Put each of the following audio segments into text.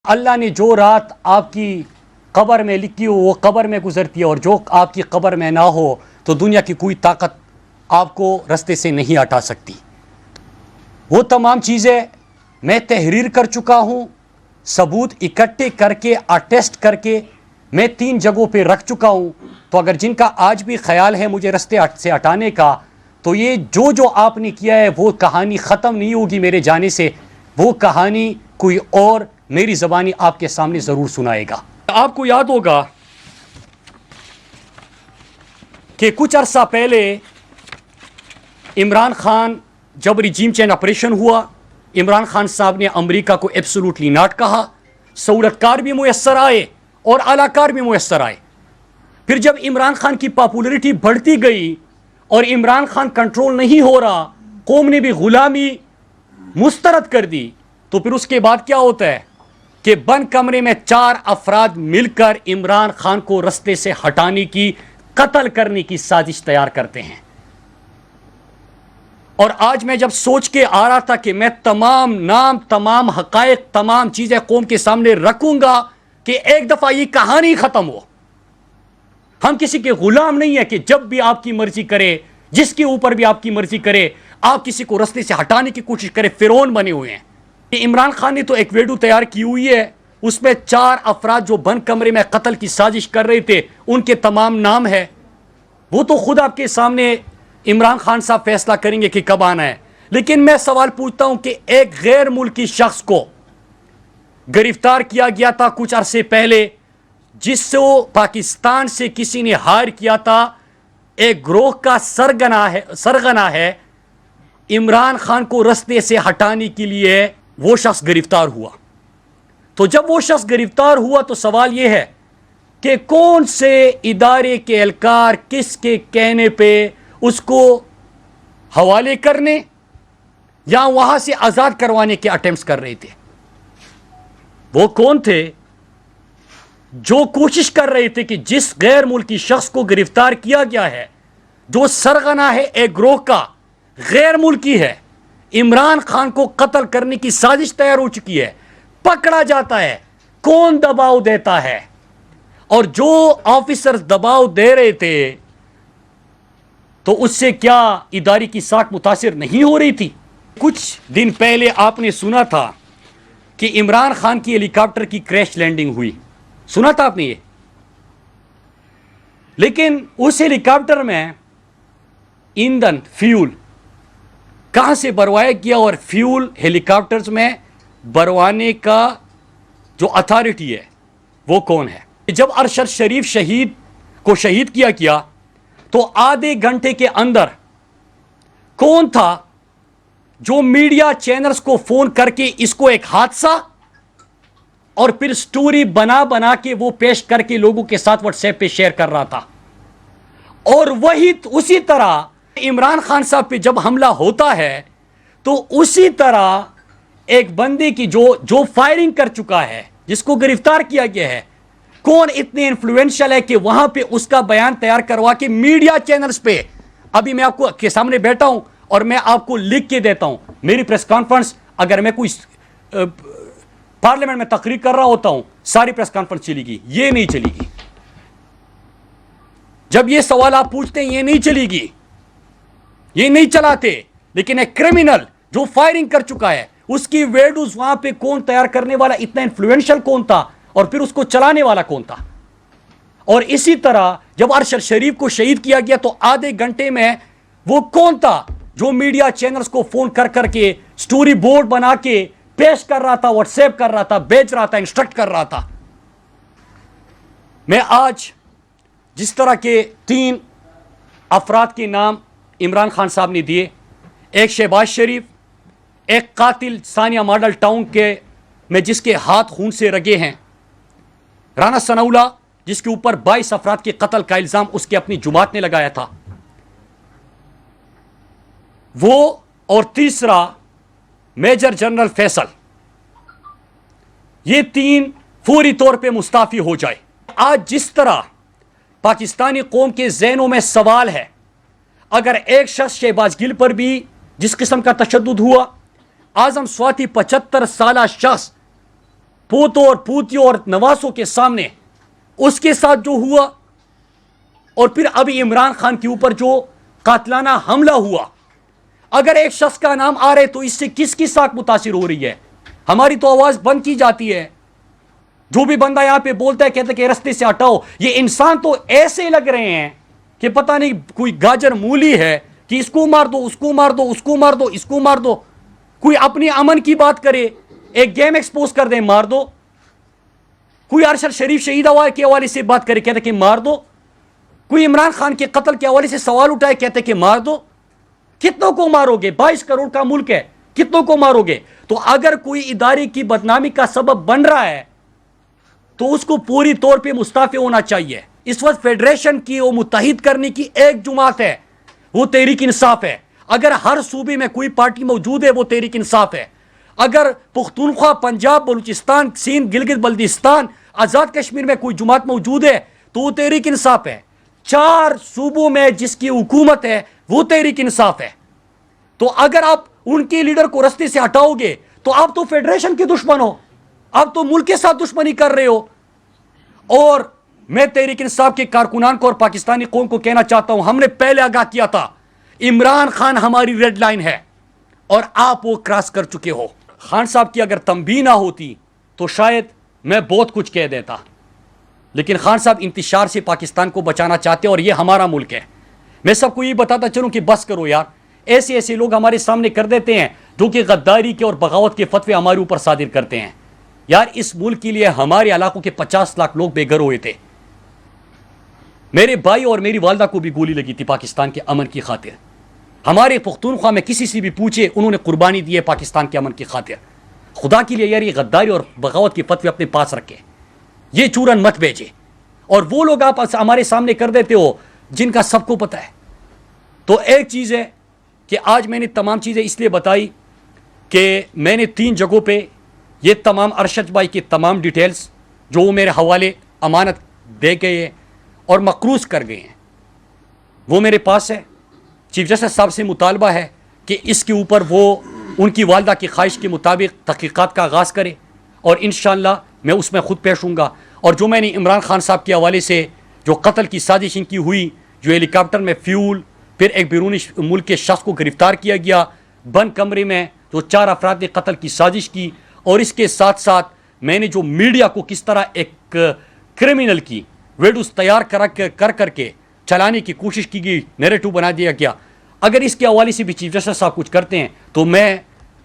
اللہ نے جو رات آپ کی قبر میں لکھی ہو وہ قبر میں گزرتی ہے، اور جو آپ کی قبر میں نہ ہو تو دنیا کی کوئی طاقت آپ کو رستے سے نہیں ہٹا سکتی۔ وہ تمام چیزیں میں تحریر کر چکا ہوں، ثبوت اکٹھے کر کے اٹیسٹ کر کے میں 3 جگہوں پہ رکھ چکا ہوں۔ تو اگر جن کا آج بھی خیال ہے مجھے رستے سے ہٹانے کا، تو یہ جو آپ نے کیا ہے وہ کہانی ختم نہیں ہوگی میرے جانے سے، وہ کہانی کوئی اور میری زبانی آپ کے سامنے ضرور سنائے گا۔ آپ کو یاد ہوگا کہ کچھ عرصہ پہلے عمران خان جب ریجیم چینج آپریشن ہوا، عمران خان صاحب نے امریکہ کو ایبسولوٹلی ناٹ کہا، سہولت کار بھی میسر آئے اور اعلی کار بھی میسر آئے۔ پھر جب عمران خان کی پاپولرٹی بڑھتی گئی اور عمران خان کنٹرول نہیں ہو رہا، قوم نے بھی غلامی مسترد کر دی، تو پھر اس کے بعد کیا ہوتا ہے کہ بند کمرے میں 4 افراد مل کر عمران خان کو رستے سے ہٹانے کی، قتل کرنے کی سازش تیار کرتے ہیں۔ اور آج میں جب سوچ کے آ رہا تھا کہ میں تمام نام، تمام حقائق، تمام چیزیں قوم کے سامنے رکھوں گا کہ ایک دفعہ یہ کہانی ختم ہو۔ ہم کسی کے غلام نہیں ہیں کہ جب بھی آپ کی مرضی کرے، جس کے اوپر بھی آپ کی مرضی کرے، آپ کسی کو رستے سے ہٹانے کی کوشش کرے۔ فرعون بنے ہوئے ہیں۔ عمران خان نے تو ایک ویڈیو تیار کی ہوئی ہے، اس میں 4 افراد جو بند کمرے میں قتل کی سازش کر رہے تھے ان کے تمام نام ہے۔ وہ تو خود آپ کے سامنے عمران خان صاحب فیصلہ کریں گے کہ کب آنا ہے۔ لیکن میں سوال پوچھتا ہوں کہ ایک غیر ملکی شخص کو گرفتار کیا گیا تھا کچھ عرصے پہلے، جس سے پاکستان سے کسی نے ہائر کیا تھا، ایک گروہ کا سرغنہ ہے، عمران خان کو رستے سے ہٹانے کے لیے وہ شخص گرفتار ہوا۔ تو جب وہ شخص گرفتار ہوا تو سوال یہ ہے کہ کون سے ادارے کے اہلکار کس کے کہنے پہ اس کو حوالے کرنے یا وہاں سے آزاد کروانے کے اٹیمپٹس کر رہے تھے؟ وہ کون تھے جو کوشش کر رہے تھے کہ جس غیر ملکی شخص کو گرفتار کیا گیا ہے، جو سرغنہ ہے ایک گروہ کا، غیر ملکی ہے، عمران خان کو قتل کرنے کی سازش تیار ہو چکی ہے، پکڑا جاتا ہے، کون دباؤ دیتا ہے؟ اور جو آفیسرز دباؤ دے رہے تھے تو اس سے کیا ادارے کی ساکھ متاثر نہیں ہو رہی تھی؟ کچھ دن پہلے آپ نے سنا تھا کہ عمران خان کی ہیلی کاپٹر کی کریش لینڈنگ ہوئی، سنا تھا آپ نے یہ؟ لیکن اس ہیلی کاپٹر میں ایندھن، فیول کہاں سے بھروایا گیا، اور فیول ہیلی کاپٹرز میں بھروانے کا جو اتھارٹی ہے وہ کون ہے؟ جب ارشد شریف شہید کیا گیا تو آدھے گھنٹے کے اندر کون تھا جو میڈیا چینلز کو فون کر کے اس کو ایک حادثہ اور پھر سٹوری بنا کے وہ پیش کر کے لوگوں کے ساتھ واٹس ایپ پہ شیئر کر رہا تھا؟ اور وہی اسی طرح عمران خان صاحب پہ جب حملہ ہوتا ہے تو اسی طرح ایک بندے کی جو فائرنگ کر چکا ہے، جس کو گرفتار کیا گیا ہے، کون اتنے انفلوئنشل ہے کہ وہاں پہ اس کا بیان تیار کروا کے میڈیا چینلز پہ، ابھی میں آپ کو کے سامنے بیٹھا ہوں اور میں آپ کو لکھ کے دیتا ہوں، میری پریس کانفرنس، اگر میں کوئی پارلیمنٹ میں تقریر کر رہا ہوتا ہوں، ساری پریس کانفرنس چلی گی، یہ نہیں چلی گی۔ جب یہ سوال آپ پوچھتے ہیں، یہ نہیں چلی گی، یہ نہیں چلاتے۔ لیکن ایک کرمینل جو فائرنگ کر چکا ہے، اس کی ویڈیوز وہاں پہ کون تیار کرنے والا، اتنا انفلوئنشل کون تھا، اور پھر اس کو چلانے والا کون تھا؟ اور اسی طرح جب ارشد شریف کو شہید کیا گیا تو آدھے گھنٹے میں وہ کون تھا جو میڈیا چینلز کو فون کر کے سٹوری بورڈ بنا کے پیش کر رہا تھا، واٹس ایپ کر رہا تھا، بیچ رہا تھا، انسٹرکٹ کر رہا تھا؟ میں آج جس طرح کے 3 افراد کے نام عمران خان صاحب نے دیے، ایک شہباز شریف، ایک قاتل ثانیہ ماڈل ٹاؤن کے میں جس کے ہاتھ خون سے رگے ہیں، رانا ثناءاللہ جس کے اوپر 22 افراد کے قتل کا الزام اس کے اپنی جماعت نے لگایا تھا، وہ، اور تیسرا میجر جنرل فیصل، یہ 3 فوری طور پہ مستعفی ہو جائے۔ آج جس طرح پاکستانی قوم کے ذہنوں میں سوال ہے، اگر ایک شخص شہباز گل پر بھی جس قسم کا تشدد ہوا، اعظم سواتی 75 سالہ شخص پوتوں اور پوتیوں اور نواسوں کے سامنے اس کے ساتھ جو ہوا، اور پھر ابھی عمران خان کے اوپر جو قاتلانہ حملہ ہوا، اگر ایک شخص کا نام آ رہے تو اس سے کس کی ساکھ متاثر ہو رہی ہے؟ ہماری تو آواز بند کی جاتی ہے. جو بھی بندہ یہاں پہ بولتا ہے کہتا ہے کہ رستے سے ہٹاؤ. یہ انسان تو ایسے لگ رہے ہیں کہ پتہ نہیں کوئی گاجر مولی ہے کہ اس کو مار دو، اس کو مار دو، اس کو مار دو، اس کو مار دو. کوئی اپنی امن کی بات کرے، ایک گیم ایکسپوز کر دیں مار دو. کوئی ارشد شریف شہید کے حوالے سے بات کرے کہتے کہ مار دو. کوئی عمران خان کے قتل کے حوالے سے سوال اٹھائے کہتے کہ مار دو. کتنوں کو مارو گے؟ 22 کروڑ کا ملک ہے، کتنوں کو مارو گے؟ تو اگر کوئی ادارے کی بدنامی کا سبب بن رہا ہے تو اس کو پوری طور پہ مستعفی ہونا چاہیے. اس وقت فیڈریشن کی وہ متحد کرنے کی ایک جماعت ہے، وہ تحریک انصاف ہے. اگر ہر صوبے میں کوئی پارٹی موجود ہے وہ تحریک انصاف ہے. اگر پختونخوا، پنجاب، بلوچستان، سندھ، گلگت بلتستان، آزاد کشمیر میں کوئی جماعت موجود ہے تو وہ تحریک انصاف ہے. 4 صوبوں میں جس کی حکومت ہے وہ تحریک انصاف ہے. تو اگر آپ ان کے لیڈر کو رستے سے ہٹاؤ گے تو آپ تو فیڈریشن کے دشمن ہو، آپ تو ملک کے ساتھ دشمنی کر رہے ہو. اور میں تحریک انصاف کے کارکنان کو اور پاکستانی قوم کو کہنا چاہتا ہوں، ہم نے پہلے آگاہ کیا تھا عمران خان ہماری ریڈ لائن ہے اور آپ وہ کراس کر چکے ہو. خان صاحب کی اگر تنبیہ نہ ہوتی تو شاید میں بہت کچھ کہہ دیتا، لیکن خان صاحب انتشار سے پاکستان کو بچانا چاہتے ہیں اور یہ ہمارا ملک ہے. میں سب کو یہ بتاتا چلوں کہ بس کرو یار، ایسے ایسے لوگ ہمارے سامنے کر دیتے ہیں جو کہ غداری کے اور بغاوت کے فتوے ہمارے اوپر صادر کرتے ہیں. یار اس ملک کے لیے ہمارے علاقوں کے 50 لاکھ لوگ بے گھر ہوئے تھے. میرے بھائی اور میری والدہ کو بھی گولی لگی تھی پاکستان کے امن کی خاطر. ہمارے پختونخوا میں کسی سے بھی پوچھے انہوں نے قربانی دی ہے پاکستان کے امن کی خاطر. خدا کے لیے یار یہ غداری اور بغاوت کے فتوے اپنے پاس رکھے، یہ چورن مت بھیجے. اور وہ لوگ آپ ہمارے سامنے کر دیتے ہو جن کا سب کو پتہ ہے. تو ایک چیز ہے کہ آج میں نے تمام چیزیں اس لیے بتائی کہ میں نے 3 جگہوں پہ یہ تمام ارشد بھائی کی تمام ڈیٹیلز جو وہ میرے حوالے امانت دے گئے ہیں اور مقروض کر گئے ہیں وہ میرے پاس ہے. چیف جسٹس صاحب سے مطالبہ ہے کہ اس کے اوپر وہ ان کی والدہ کی خواہش کے مطابق تحقیقات کا آغاز کرے اور انشاءاللہ میں اس میں خود پیش ہوں گا. اور جو میں نے عمران خان صاحب کے حوالے سے جو قتل کی سازش ان کی ہوئی، جو ہیلی کاپٹر میں فیول، پھر ایک بیرونی ملک کے شخص کو گرفتار کیا گیا بند کمرے میں، جو 4 افراد نے قتل کی سازش کی، اور اس کے ساتھ ساتھ میں نے جو میڈیا کو کس طرح ایک کرمنل کی ویڈیوز تیار کر کے چلانے کی کوشش کی گئی، نیریٹو بنا دیا گیا. اگر اس کے حوالے سے بھی چیف جسٹس صاحب کچھ کرتے ہیں تو میں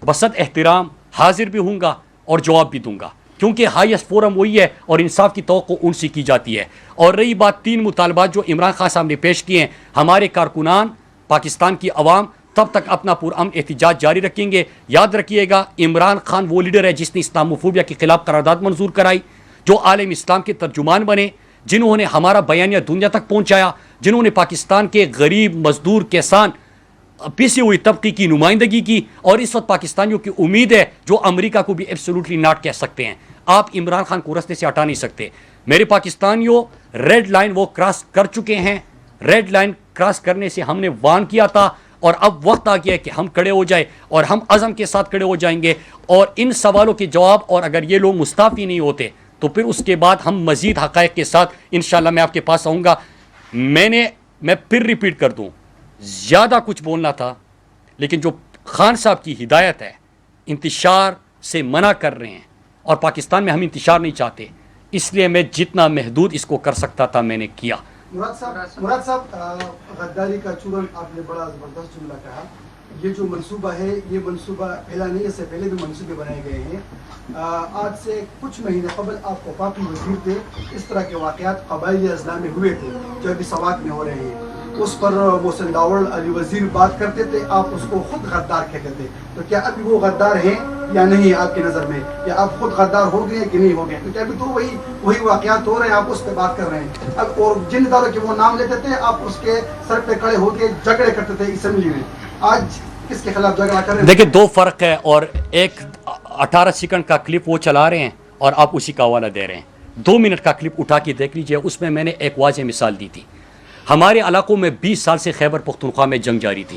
بصد احترام حاضر بھی ہوں گا اور جواب بھی دوں گا، کیونکہ ہائیسٹ فورم وہی ہے اور انصاف کی توقع ان سے کی جاتی ہے. اور رہی بات 3 مطالبات جو عمران خان صاحب نے پیش کیے ہیں، ہمارے کارکنان، پاکستان کی عوام تب تک اپنا پرامن احتجاج جاری رکھیں گے. یاد رکھیے گا عمران خان وہ لیڈر ہے جس نے اسلاموفوبیا کے خلاف قرارداد منظور کرائی، جو عالم اسلام کے ترجمان بنے، جنہوں نے ہمارا بیانیہ دنیا تک پہنچایا، جنہوں نے پاکستان کے غریب، مزدور، کسان، پیسی ہوئی طبقے کی نمائندگی کی. اور اس وقت پاکستانیوں کی امید ہے جو امریکہ کو بھی ایبسولوٹلی ناٹ کہہ سکتے ہیں. آپ عمران خان کو رستے سے ہٹا نہیں سکتے. میرے پاکستانیوں ریڈ لائن وہ کراس کر چکے ہیں. ریڈ لائن کراس کرنے سے ہم نے وارن کیا تھا اور اب وقت آ گیا ہے کہ ہم کھڑے ہو جائیں اور ہم عزم کے ساتھ کھڑے ہو جائیں گے. اور ان سوالوں کے جواب، اور اگر یہ لوگ مستعفی نہیں ہوتے تو پھر اس کے بعد ہم مزید حقائق کے ساتھ انشاءاللہ میں آپ کے پاس آؤں گا. میں پھر ریپیٹ کر دوں، زیادہ کچھ بولنا تھا، لیکن جو خان صاحب کی ہدایت ہے انتشار سے منع کر رہے ہیں، اور پاکستان میں ہم انتشار نہیں چاہتے، اس لیے میں جتنا محدود اس کو کر سکتا تھا میں نے کیا. مراد صاحب غداری کا چورن آپ نے بڑا زبردست جملہ کہا. یہ جو منصوبہ ہے یہ منصوبہ پہلا نہیں، اس سے پہلے بھی منصوبے بنائے گئے ہیں. آج سے کچھ مہینے قبل آپ وفاقی وزیر تھے، اس طرح کے واقعات قبائلی اضلاع میں ہوئے تھے جو ابھی سوات میں ہو رہے ہیں. اس پر محسن داوڑ، علی وزیر بات کرتے تھے، آپ اس کو خود غدار کہتے تھے. تو کیا ابھی وہ غدار ہیں یا نہیں آپ کی نظر میں؟ یا آپ خود غدار ہو گئے کہ نہیں ہو گئے؟ کیونکہ ابھی تو وہی واقعات ہو رہے ہیں، آپ اس پہ بات کر رہے ہیں. اب اور جن اداروں کے وہ نام لیتے تھے آپ اس کے سر پہ کھڑے ہو کے جھگڑے کرتے تھے اسمبلی میں. آج کس کے خلاف جھگڑا کر رہے ہیں؟ دیکھیں 2 فرق ہے، اور ایک 18 سیکنڈ کا کلپ وہ چلا رہے ہیں اور آپ اسی کا حوالہ دے رہے ہیں. 2 منٹ کا کلپ اٹھا کے دیکھ لیجئے، اس میں نے ایک واضح مثال دی تھی. ہمارے علاقوں میں 20 سال سے خیبر پختونخوا میں جنگ جاری تھی.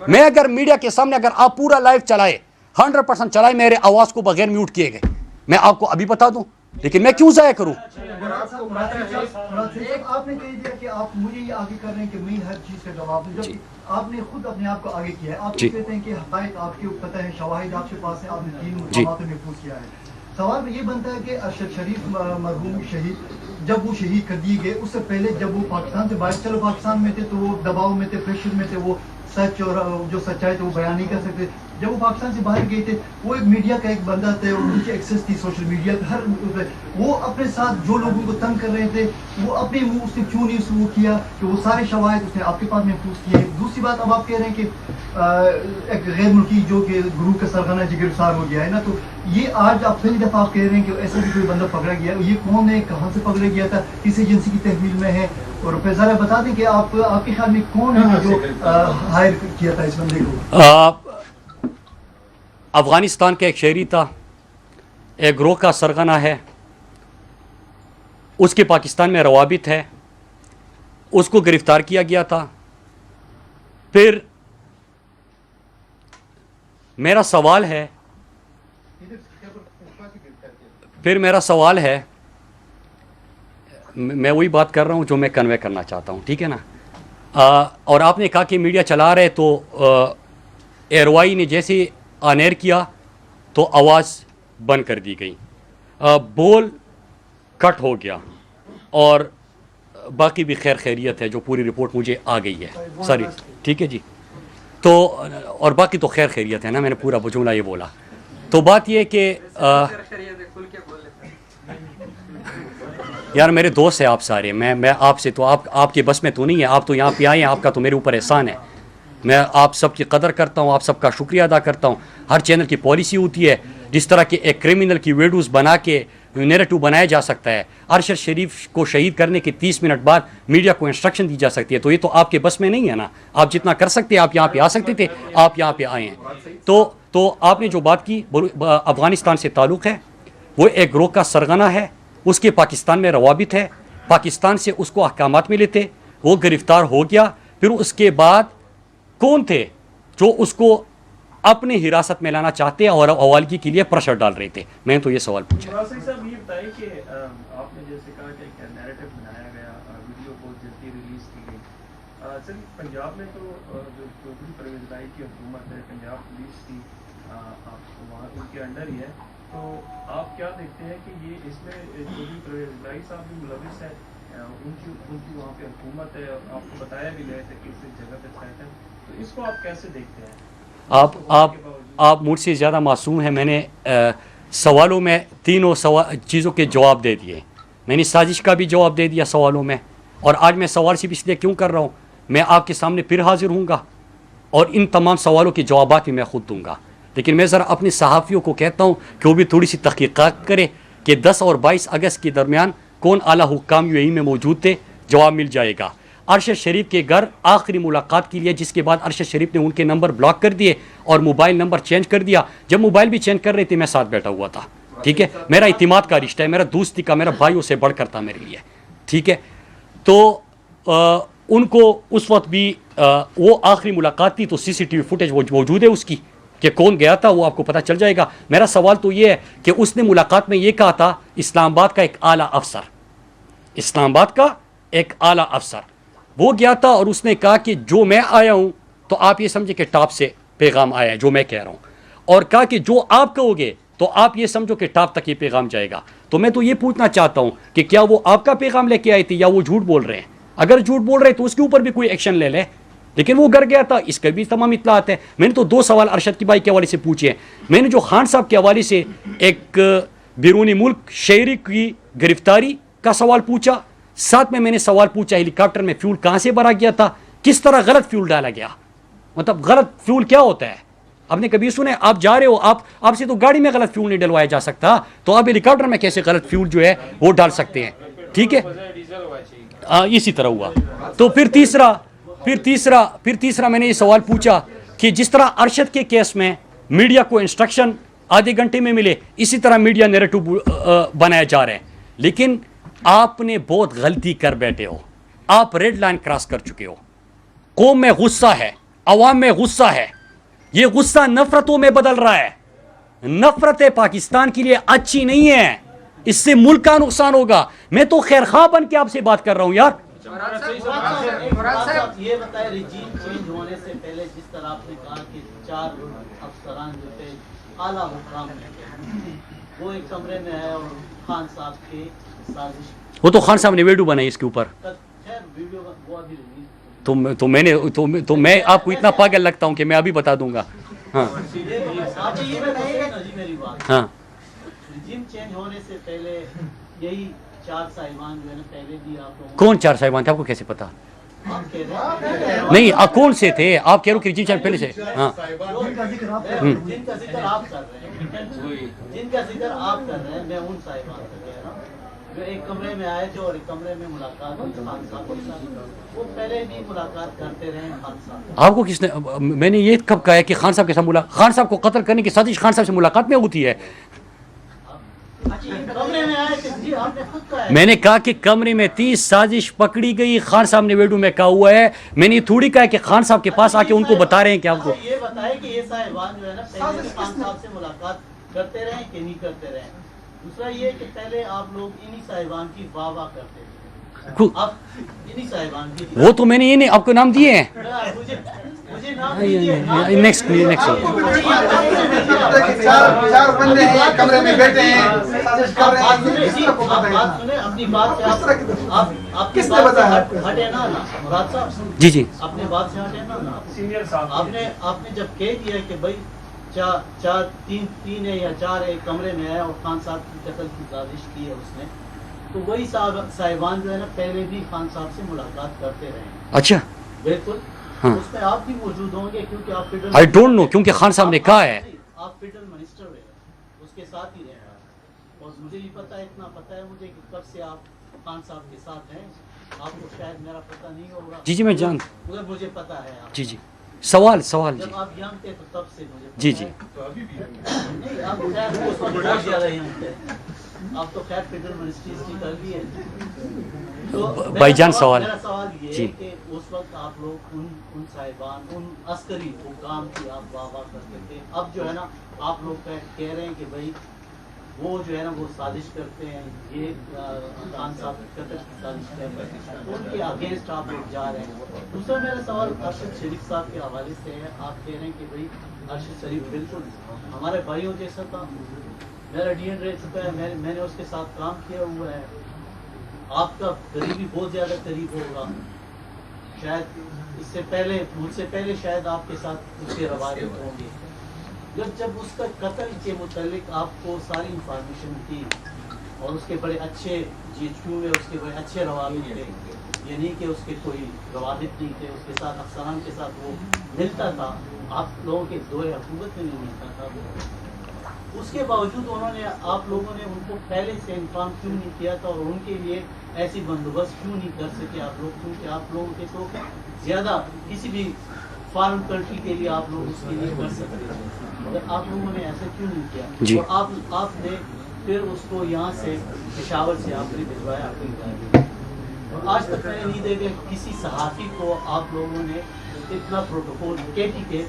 میں اگر میڈیا کے سامنے اگر آپ پورا لائیو چلائے 100% چلائے میرے آواز کو بغیر میوٹ کیے گئے میں آپ کو ابھی بتا دوں لیکن میں کیوں ضائع کروں آپ نے کہہ دیا کہ آپ مجھے یہ آگے کر رہے ہیں کہ میں ہر چیز کا جواب دوں جب آپ نے خود اپنے آپ کو آگے کیا ہے آپ کہتے ہیں کہ حقائق آپ کے پتہ ہے شواہد آپ کے پاس ہے آپ نے 3 مقامات میں محفوظ کیا ہے سوال یہ بنتا ہے کہ ارشد شریف مرحوم شہید جب وہ شہید کر دیے گئے اس سے پہلے جب وہ پاکستان سے باہر چلو پاکستان میں تھے تو وہ دباؤ میں تھے پریشر میں تھے وہ سچ اور جو سچائی تھے وہ بیان نہیں کر سکتے جب وہ پاکستان سے باہر گئے تھے وہ ایک میڈیا کا ایک بندہ تھے اور ان کی ایکسیس تھی سوشل میڈیا ہر وہ اپنے ساتھ جو لوگوں کو تنگ کر رہے تھے وہ اپنے منہ اس نے کیوں نہیں اس وہ کیا کہ وہ سارے شواہد اس نے آپ کے پاس محفوظ کیے دوسری بات اب آپ کہہ رہے ہیں کہ ایک غیر ملکی جو کہ گروہ کا سرغنہ جو گرفتار ہو گیا ہے نا تو یہ آج آپ پہلی دفعہ آپ کہہ رہے ہیں کہ ایسا بھی کوئی بندہ پکڑا گیا یہ کون ہے کہاں سے پکڑا گیا تھا کس ایجنسی کی تحویل میں ہے اور پھر ذرا بتا دیں کہ آپ کے خیال میں کون ہے جو ہائر کیا تھا اس بندے کو افغانستان کا ایک شہری تھا ایک گروہ کا سرغنہ ہے اس کے پاکستان میں روابط ہے اس کو گرفتار کیا گیا تھا پھر میرا سوال ہے میں وہی بات کر رہا ہوں جو میں کنوے کرنا چاہتا ہوں ٹھیک ہے نا اور آپ نے کہا کہ میڈیا چلا رہے تو ایئروائی نے جیسے آن ایئر کیا تو آواز بند کر دی گئی بول کٹ ہو گیا اور باقی بھی خیر خیریت ہے جو پوری رپورٹ مجھے آ گئی ہے ساری ٹھیک ہے جی تو اور باقی تو خیر خیریت ہے نا میں نے پورا جملہ یہ بولا تو بات یہ کہ یار میرے دوست ہیں آپ سارے میں آپ سے تو آپ کے بس میں تو نہیں ہے آپ تو یہاں پہ آئے ہیں آپ کا تو میرے اوپر احسان ہے میں آپ سب کی قدر کرتا ہوں آپ سب کا شکریہ ادا کرتا ہوں ہر چینل کی پالیسی ہوتی ہے جس طرح کہ ایک کرمنل کی ویڈیوز بنا کے نیریٹو بنایا جا سکتا ہے ارشد شریف کو شہید کرنے کے 30 منٹ بعد میڈیا کو انسٹرکشن دی جا سکتی ہے تو یہ تو آپ کے بس میں نہیں ہے نا آپ جتنا کر سکتے ہیں آپ یہاں پہ آ سکتے تھے آپ یہاں پہ آئے ہیں تو آپ نے جو بات کی افغانستان سے تعلق ہے وہ ایک گروہ کا سرغنہ ہے اس کے پاکستان میں روابط ہے پاکستان سے اس کو احکامات ملے تھے وہ گرفتار ہو گیا پھر اس کے بعد کون تھے جو اس کو اپنے حراست میں لانا چاہتے ہیں اور حوالگی کے لیے پریشر ڈال رہے تھے میں تو یہ سوال پوچھا صاحب یہ بتائیے کہ آپ نے جیسے کہا کہ ایک نیریٹو بنایا گیا ویڈیو بہت جلدی ریلیز کی گئی سر پنجاب میں تو جو چودھری پرویز لائی کی حکومت ہے پنجاب پولیس کی آپ وہاں ان کے انڈر ہی ہے تو آپ کیا دیکھتے ہیں کہ یہ اس میں چودھری پرویز لائی صاحب بھی ملوث ہے ان کی وہاں پہ حکومت ہے اور آپ کو بتایا بھی گیا تھا کہ اس جگہ پہ سائٹ ہے تو اس کو آپ کیسے دیکھتے ہیں آپ مجھ سے زیادہ معصوم ہیں میں نے سوالوں میں تینوں چیزوں کے جواب دے دیے میں نے سازش کا بھی جواب دے دیا سوالوں میں اور آج میں سوال صرف اس لیے کیوں کر رہا ہوں میں آپ کے سامنے پھر حاضر ہوں گا اور ان تمام سوالوں کے جوابات بھی میں خود دوں گا لیکن میں ذرا اپنے صحافیوں کو کہتا ہوں کہ وہ بھی تھوڑی سی تحقیقات کرے کہ 10 اور 22 اگست کے درمیان کون اعلیٰ حکام UAE میں موجود تھے جواب مل جائے گا ارشد شریف کے گھر آخری ملاقات کے لیے جس کے بعد ارشد شریف نے ان کے نمبر بلاک کر دیے اور موبائل نمبر چینج کر دیا جب موبائل بھی چینج کر رہے تھے میں ساتھ بیٹھا ہوا تھا ٹھیک ہے میرا اعتماد کا رشتہ ہے میرا دوستی کا میرا بھائیوں سے بڑھ کر تھا میرے لیے ٹھیک ہے تو ان کو اس وقت بھی وہ آخری ملاقات تھی تو CCTV فوٹیج موجود ہے اس کی کہ کون گیا تھا وہ آپ کو پتہ چل جائے گا میرا سوال تو یہ ہے کہ اس نے ملاقات میں یہ کہا تھا اسلام آباد کا ایک اعلیٰ افسر وہ گیا تھا اور اس نے کہا کہ جو میں آیا ہوں تو آپ یہ سمجھے کہ ٹاپ سے پیغام آیا ہے جو میں کہہ رہا ہوں اور کہا کہ جو آپ کہو گے تو آپ یہ سمجھو کہ ٹاپ تک یہ پیغام جائے گا تو میں تو یہ پوچھنا چاہتا ہوں کہ کیا وہ آپ کا پیغام لے کے آئے تھے یا وہ جھوٹ بول رہے ہیں اگر جھوٹ بول رہے تو اس کے اوپر بھی کوئی ایکشن لے لے لیکن وہ گھر گیا تھا اس کا بھی تمام اطلاعات ہے میں نے تو 2 سوال ارشد کی بھائی کے حوالے سے پوچھے ہیں میں نے جو خان صاحب کے حوالے سے ایک بیرونی ملک شہری کی گرفتاری کا سوال پوچھا ساتھ میں نے سوال پوچھا ہیلی کاپٹر میں فیول کہاں سے بھرا گیا تھا کس طرح غلط فیول ڈالا گیا مطلب غلط فیول کیا ہوتا ہے آپ نے کبھی سنے آپ جا رہے ہو آپ سے تو گاڑی میں غلط فیول نہیں ڈلوایا جا سکتا تو آپ ہیلی کاپٹر میں کیسے غلط فیول جو ہے وہ ڈال سکتے ہیں ٹھیک ہے اسی طرح ہوا تو پھر تیسرا میں نے یہ سوال پوچھا کہ جس طرح ارشد کے کیس میں میڈیا کو انسٹرکشن آدھے گھنٹے میں ملے اسی طرح میڈیا نیریٹو بنایا جا رہے ہیں لیکن آپ نے بہت غلطی کر بیٹھے ہو آپ ریڈ لائن کراس کر چکے ہو قوم میں غصہ ہے عوام میں غصہ ہے, یہ غصہ نفرتوں میں بدل رہا ہے. نفرتیں پاکستان کے لیے اچھی نہیں ہے, اس سے ملک کا نقصان ہوگا. میں تو خیر خواہ بن کے آپ سے بات کر رہا ہوں یار. یہ بتائیں, رجیم چینج ہونے سے پہلے جس طرح آپ نے کہا کہ 4 افسران جو تھے اعلیٰ مقام میں, وہ ایک کمرے میں آئے اور خان صاحب کی سازش, وہ تو خان صاحب نے ویڈیو بنائی اس کے اوپر. خیر ویڈیو وہ ابھی ریلیز, تو میں آپ کو اتنا پاگل لگتا ہوں کہ میں ابھی بتا دوں گا. ہاں آپ یہ بتائیے نا جی میری بات, ہاں, رجیم چینج ہونے سے پہلے یہی 4 صاحبان جو ہے نا پہلے بھی آپ لوگوں کون 4 صاحبان تھے, آپ کو کیسے پتا؟ آپ کہہ رہے ہیں نہیں, کون سے تھے آپ کہہ رہے ہو کہ رجیم چینج پہلے سے؟ ہاں, جن کا ذکر آپ کر رہے ہیں, جن کا ذکر آپ کر رہے ہیں, میں ان صاحبان سے کہہ رہا ہوں جو ایک کمرے میں آئے تھے اور ایک کمرے میں ملاقات ہوئی خان صاحب کے ساتھ. وہ پہلے بھی ملاقات کرتے رہے خان صاحب. آپ کو کس نے, میں نے یہ کب کہا ہے کہ خان صاحب کے ساتھ خان صاحب کو قتل کرنے کی سازش خان صاحب سے ملاقات میں ہوتی ہے؟ کمرے میں آئے تھے جی, آپ نے خود کہا ہے. میں نے کہا کہ کمرے میں 30 سازش پکڑی گئی, خان صاحب نے ویڈیو میں کہا ہوا ہے. میں نے یہ تھوڑی کہا کہ خان صاحب کے پاس آ کے ان کو بتا رہے ہیں کہ آپ کو. یہ بتائے کہ یہ صاحبان جو ہے نا پہلے خان صاحب سے ملاقات کرتے رہے کہ نہیں کرتے رہے. دوسرا یہ کہ پہلے آپ لوگ انہی صاحبان کی واہ واہ کرتے تھے, آپ انہی صاحبان کی. وہ تو میں نے یہ نہیں آپ کو نام دیے ہیں. مجھے نام دیجیے. نیکسٹ 4 بندے ہیں کمرے میں بیٹھے ہیں, سازش کر رہے ہیں, کس کو پتہ ہے؟ اپنی بات سے آپ کس نے بتایا آپ کو؟ ہٹے نا مراد صاحب, جی جی, اپنے بات سے ہٹے نا. سینئر صاحب آپ نے جب کہہ دیا کہ بھائی 3 ہے یا 4 ہے کمرے میں آیا اور خان صاحب کی قتل کی سازش کی ہے اس نے, تو وہی صاحبان جو ہے نا پہلے بھی خان صاحب سے ملاقات کرتے رہے. اچھا, بالکل, ہاں. اس میں آپ بھی موجود ہوں گے کیونکہ آپ فیڈرل, آئی ڈونٹ نو, کیونکہ خان صاحب نے کہا ہے. آپ فیڈرل منسٹر رہے, اس کے ساتھ ہی رہے, اور مجھے یہ پتا ہے, اتنا پتا ہے مجھے کہ کب سے آپ خان صاحب کے ساتھ ہیں. آپ کو شاید میرا پتہ نہیں ہوگا. جی جی میں جان, مگر مجھے پتا ہے. جی جی, سوال جی. جب آپ ینگ تھے تو تب سے مجھے جی جی, نہیں, آپ خیر اس وقت بہت زیادہ ینگ تھے. آپ تو خیر فیڈرل منسٹریز کی کر لی ہے. بھائی جان سوال, میرا سوال یہ جی, ہے کہ اس وقت آپ لوگ ان صاحبان, ان عسکری حکام کی آپ واہ واہ کرتے تھے. اب جو ہے نا آپ لوگ کہہ رہے ہیں کہ بھائی وہ جو ہے نا وہ سازش کرتے ہیں, یہ خان صاحب قتل کی سازش کرتے ہیں, ان کے اگینسٹ آپ لوگ جا رہے ہیں. دوسرا میرا سوال ارشد شریف صاحب کے حوالے سے ہے. آپ کہہ رہے ہیں کہ بھائی ارشد شریف بالکل ہمارے بھائیوں جیسا تھا, میرا ڈی این رہ چکا ہے, میں نے اس کے ساتھ کام کیا ہوا ہے. آپ کا قریبی بہت زیادہ قریب ہوگا, شاید اس سے پہلے, مجھ سے پہلے شاید آپ کے ساتھ اس کے روابط ہوں گے. جب اس کا قتل کے متعلق آپ کو ساری انفارمیشن تھی اور اس کے بڑے اچھے میں اس کے بڑے اچھے روابط تھے, یعنی کہ اس کے کوئی روابط نہیں تھے, اس کے ساتھ افسران کے ساتھ وہ ملتا تھا, آپ لوگوں کے دور حکومت میں نہیں ملتا تھا, اس کے باوجود انہوں نے, آپ لوگوں نے ان کو پہلے سے انفارم کیوں نہیں کیا تھا اور ان کے لیے ایسی بندوبست کیوں نہیں کر سکے آپ لوگ؟ کیونکہ آپ لوگوں کے تو زیادہ کسی بھی فارن کنٹری کے لیے آپ لوگ اس کے لیے کر سکتے ہیں, مگر آپ لوگوں نے ایسا کیوں نہیں کیا؟ جی. اور آپ نے پھر اس کو یہاں سے پشاور سے آپ نے بھجوایا اپنی گاڑی, اور آج تک میں نے نہیں دیکھا کسی صحافی کو آپ لوگوں نے اتنا پروٹوکول کے ٹی کے,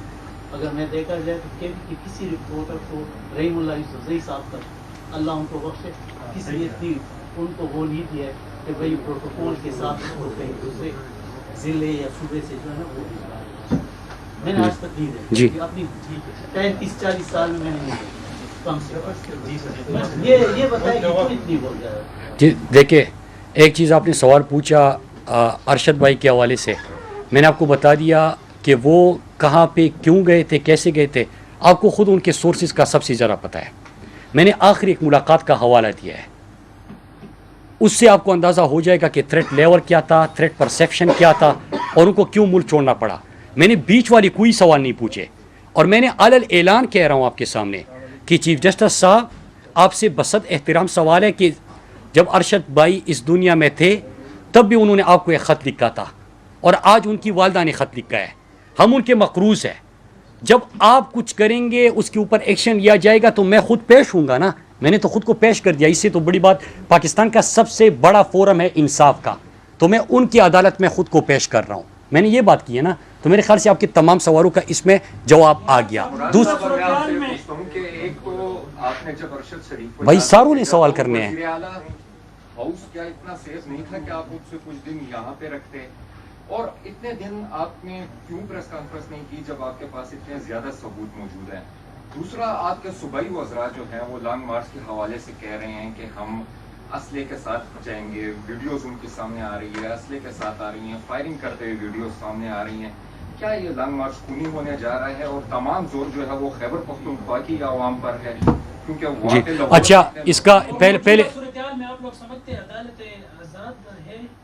اگر میں دیکھا جائے تو کے ٹی کے کسی رپورٹر کو, رحیم اللہ یوسفزئی صاحب تک اللہ ان کو بخشے, کسی اتنی ان کو وہ نہیں دیا کہ بھائی پروٹوکول کے ساتھ اس کو کہیں دوسرے ضلع یا صوبے سے جو ہے نا وہ بھجوایا. میں نے آج تک نہیں دیکھا. جی, اپنی 35-40 سال میں میں نے نہیں دیکھا کم سے کم. یہ بتائیں کہ کیوں اتنی ہو جائے. جی دیکھیں, ایک چیز آپ نے سوال پوچھا ارشد بھائی کے حوالے سے, میں نے آپ کو بتا دیا کہ وہ کہاں پہ کیوں گئے تھے, کیسے گئے تھے. آپ کو خود ان کے سورسز کا سب سے زیادہ پتہ ہے. میں نے آخری ایک ملاقات کا حوالہ دیا ہے, اس سے آپ کو اندازہ ہو جائے گا کہ تھریٹ لیول کیا تھا, تھریٹ پرسیپشن کیا تھا, اور ان کو کیوں ملک چھوڑنا پڑا. میں نے بیچ والی کوئی سوال نہیں پوچھے, اور میں نے علل اعلان کہہ رہا ہوں آپ کے سامنے کہ چیف جسٹس صاحب آپ سے بصد احترام سوال ہے کہ جب ارشد بھائی اس دنیا میں تھے تب بھی انہوں نے آپ کو ایک خط لکھا تھا, اور آج ان کی والدہ نے خط لکھا ہے, ہم ان کے مقروض ہیں. جب آپ کچھ کریں گے اس کے اوپر ایکشن لیا جائے گا تو میں خود پیش ہوں گا نا. میں نے تو خود کو پیش کر دیا, اس سے تو بڑی بات, پاکستان کا سب سے بڑا فورم ہے انصاف کا, تو میں ان کی عدالت میں خود کو پیش کر رہا ہوں. میں نے یہ بات کی ہے نا, تو میرے خیال سے آپ کے تمام سوالوں کا اس میں جواب آ گیا. بھائی ساروں نے سوال کرنے ہیں. ہاؤس کیا اتنا سیف نہیں تھا کہ آپ مجھ سے کچھ دن یہاں پہ رکھتے, اور اتنے دن آپ نے کیوں پریس کانفرنس نہیں کی جب آپ کے پاس اتنے زیادہ ثبوت موجود ہیں؟ دوسرا, آپ کے صوبائی وزراء جو ہیں وہ لانگ مارچ کے حوالے سے کہہ رہے ہیں کہ ہم اسلحے کے ساتھ جائیں گے, ویڈیوز ان کے سامنے آ رہی ہے, اسلحے کے ساتھ آ رہی ہیں, فائرنگ کرتے ہوئے ویڈیوز سامنے آ رہی ہیں. کیا یہ لانگ مارچ خونی ہونے جا رہا ہے, اور تمام زور جو ہے وہ خیبر پختونخوا کی عوام پر ہے؟ کیونکہ وہاں پہ اچھا, اس کا پہلے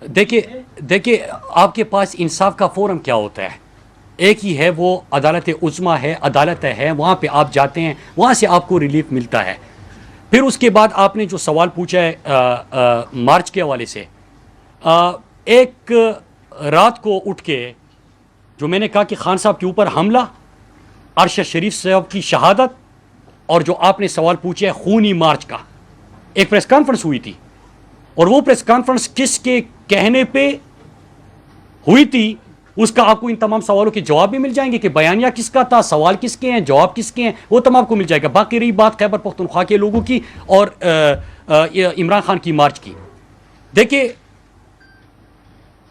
دیکھیے آپ کے پاس انصاف کا فورم کیا ہوتا ہے؟ ایک ہی ہے, وہ عدالت عظمیٰ ہے, عدالت ہے, وہاں پہ آپ جاتے ہیں, وہاں سے آپ کو ریلیف ملتا ہے. پھر اس کے بعد آپ نے جو سوال پوچھا ہے مارچ کے حوالے سے, ایک رات کو اٹھ کے جو میں نے کہا کہ خان صاحب کے اوپر حملہ, ارشد شریف صاحب کی شہادت, اور جو آپ نے سوال پوچھا ہے خونی مارچ کا, ایک پریس کانفرنس ہوئی تھی, اور وہ پریس کانفرنس کس کے کہنے پہ ہوئی تھی اس کا آپ کو ان تمام سوالوں کے جواب بھی مل جائیں گے کہ بیانیہ کس کا تھا, سوال کس کے ہیں, جواب کس کے ہیں, وہ تمام کو مل جائے گا. باقی رہی بات خیبر پختونخوا کے لوگوں کی اور عمران خان کی مارچ کی, دیکھیے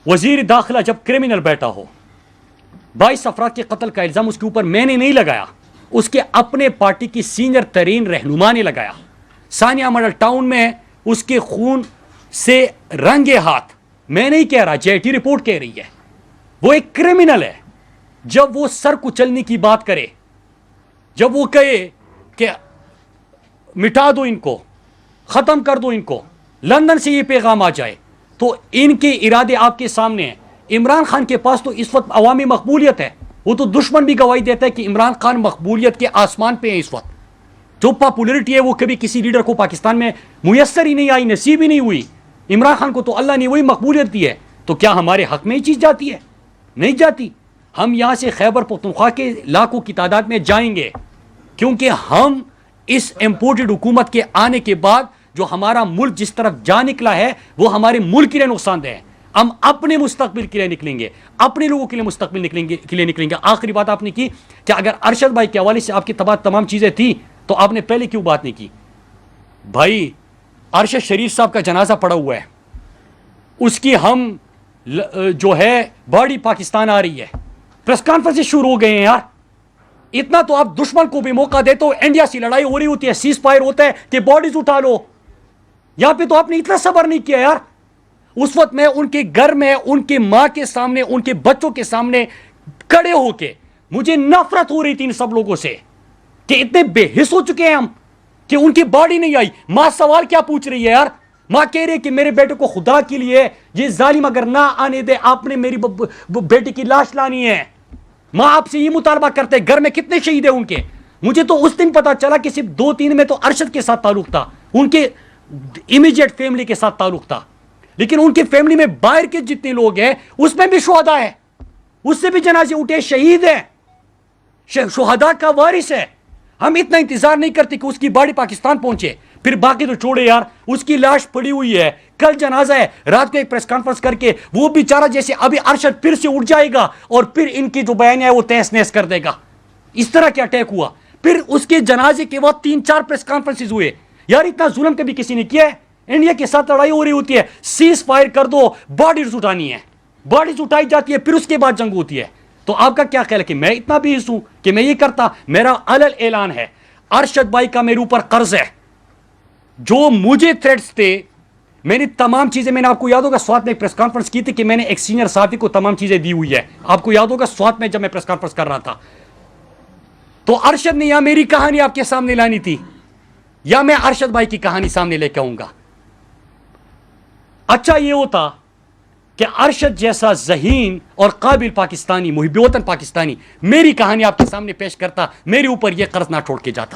وزیر داخلہ جب کرمنل بیٹھا ہو, 22 افراد کے قتل کا الزام اس کے اوپر میں نے نہیں لگایا, اس کے اپنے پارٹی کی سینئر ترین رہنما نے لگایا. ثانیہ ماڈل ٹاؤن میں اس کے خون سے رنگے ہاتھ, میں نہیں کہہ رہا, جے آئی ٹی رپورٹ کہہ رہی ہے, وہ ایک کرمنل ہے. جب وہ سر کچلنے کی بات کرے, جب وہ کہے کہ مٹا دو ان کو, ختم کر دو ان کو, لندن سے یہ پیغام آ جائے, تو ان کے ارادے آپ کے سامنے ہیں. عمران خان کے پاس تو اس وقت عوامی مقبولیت ہے, وہ تو دشمن بھی گواہی دیتا ہے کہ عمران خان مقبولیت کے آسمان پہ ہیں اس وقت. جو پاپولرٹی ہے وہ کبھی کسی لیڈر کو پاکستان میں میسر ہی نہیں آئی, نصیب ہی نہیں ہوئی. عمران خان کو تو اللہ نے وہی مقبولیت دی ہے, تو کیا ہمارے حق میں یہ چیز جاتی ہے؟ نہیں جاتی. ہم یہاں سے خیبر پختونخوا کے لاکھوں کی تعداد میں جائیں گے, کیونکہ ہم اس امپورٹڈ حکومت کے آنے کے بعد جو ہمارا ملک جس طرف جا نکلا ہے وہ ہمارے ملک کے لیے نقصان دہ ہے. ہم اپنے مستقبل کے لیے نکلیں گے, اپنے لوگوں کے لیے مستقبل کے لیے نکلیں گے. آخری بات آپ نے کی کہ اگر ارشد بھائی کے حوالے سے آپ کی تمام چیزیں تھیں تو آپ نے پہلے کیوں بات نہیں کی؟ بھائی ارشد شریف صاحب کا جنازہ پڑا ہوا ہے, اس کی ہم جو ہے باڈی پاکستان آ رہی ہے, پریس کانفرنس شروع ہو گئے ہیں یار. اتنا تو آپ دشمن کو بھی موقع دیتے ہو, انڈیا سے لڑائی ہو رہی ہوتی ہے, سیز فائر ہوتا ہے کہ باڈیز اٹھا لو. یہاں پہ تو آپ نے اتنا صبر نہیں کیا یار. اس وقت میں ان کے گھر میں ان کے ماں کے سامنے, ان کے بچوں کے سامنے کھڑے ہو کے مجھے نفرت ہو رہی تھی ان سب لوگوں سے کہ اتنے بے حس ہو چکے ہیں ہم کہ ان کی باڈی نہیں آئی. ماں سوال کیا پوچھ رہی ہے یار؟ ماں کہہ رہی ہے کہ میرے بیٹے کو خدا کے لیے یہ ظالم اگر نہ آنے دے, آپ نے میری بیٹی کی لاش لانی ہے. ماں آپ سے یہ مطالبہ کرتے, گھر میں کتنے شہید ہیں ان کے. مجھے تو اس دن پتا چلا کہ صرف 2-3 میں تو ارشد کے ساتھ تعلق تھا, ان کے امیجیٹ فیملی کے ساتھ تعلق تھا, لیکن ان کی فیملی میں باہر کے جتنے لوگ ہیں اس میں بھی شہداء ہیں, اس سے بھی جنازے اٹھے, شہید ہیں, شہداء کا وارث ہے. ہم اتنا انتظار نہیں کرتے کہ اس کی باڈی پاکستان پہنچے. پھر باقی تو چھوڑے یار, اس کی لاش پڑی ہوئی ہے, کل جنازہ ہے, رات کو ایک پریس کانفرنس کر کے وہ بیچارہ جیسے ابھی ارشد پھر سے اٹھ جائے گا اور پھر ان کی جو بیان ہے وہ تہس نہس کر دے گا. اس طرح کیا اٹیک ہوا؟ پھر اس کے جنازے کے بعد 3-4 پریس کانفرنسز ہوئے. یار اتنا ظلم کبھی کسی نے کیا ہے؟ انڈیا کے ساتھ لڑائی ہو رہی ہوتی ہے, سیز فائر کر دو, باڈیز اٹھانی ہے, باڈیز اٹھائی جاتی ہے, پھر اس کے بعد جنگ ہوتی ہے. تو آپ کا کیا خیال ہے کہ میں اتنا بھی حص ہوں کہ میں یہ کرتا؟ میرا علل اعلان ہے, ارشد بھائی کا میرے اوپر قرض ہے. جو مجھے تھریٹس تھے, میں نے تمام چیزیں, میں نے آپ کو یاد ہوگا سوات میں ایک پریس کانفرنس کی تھی کہ میں نے ایک سینئر صحافی کو تمام چیزیں دی ہوئی ہے. آپ کو یاد ہوگا سوات میں جب میں پریس کانفرنس کر رہا تھا, تو ارشد نے یا میری کہانی آپ کے سامنے لانی تھی یا میں ارشد بھائی کی کہانی سامنے لے کے آؤں گا. اچھا یہ ہوتا کہ ارشد جیسا ذہین اور قابل پاکستانی, محب وطن پاکستانی میری کہانی آپ کے سامنے پیش کرتا, میرے اوپر یہ قرض نہ چھوڑ کے جاتا.